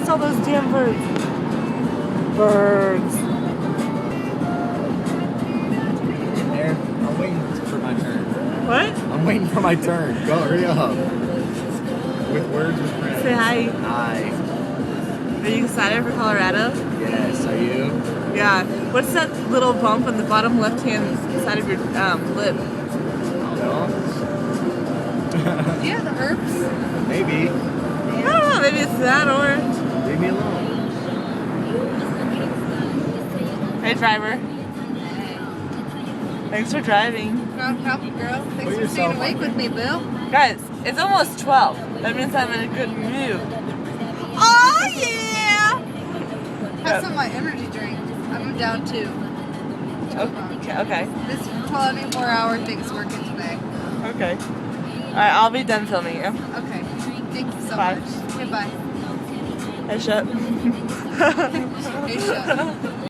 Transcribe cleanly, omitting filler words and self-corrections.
missed all those damn birds. Birds. There. I'm waiting for my turn. What? I'm waiting for my turn. Go, hurry up. With words with friends. Say hi. Hi. Are you excited for Colorado? Yes, are you? Yeah. What's that little bump on the bottom left-hand side of your lip? I don't know. Yeah, the herbs. Maybe. I don't know. Maybe it's that or... Leave me alone. Hey, driver. Thanks for driving. Ground coffee girl. Thanks Put for yourself staying awake on with me, Bill. Guys, it's almost 12. That means I'm in a good mood. Oh, yeah! Have some of my energy drink. I'm down 2. Okay. This 24-hour thing's working today. Okay. Alright, I'll be done filming you. Okay. Thank you so Bye. much. Goodbye. Hey, shut. Hey, shut.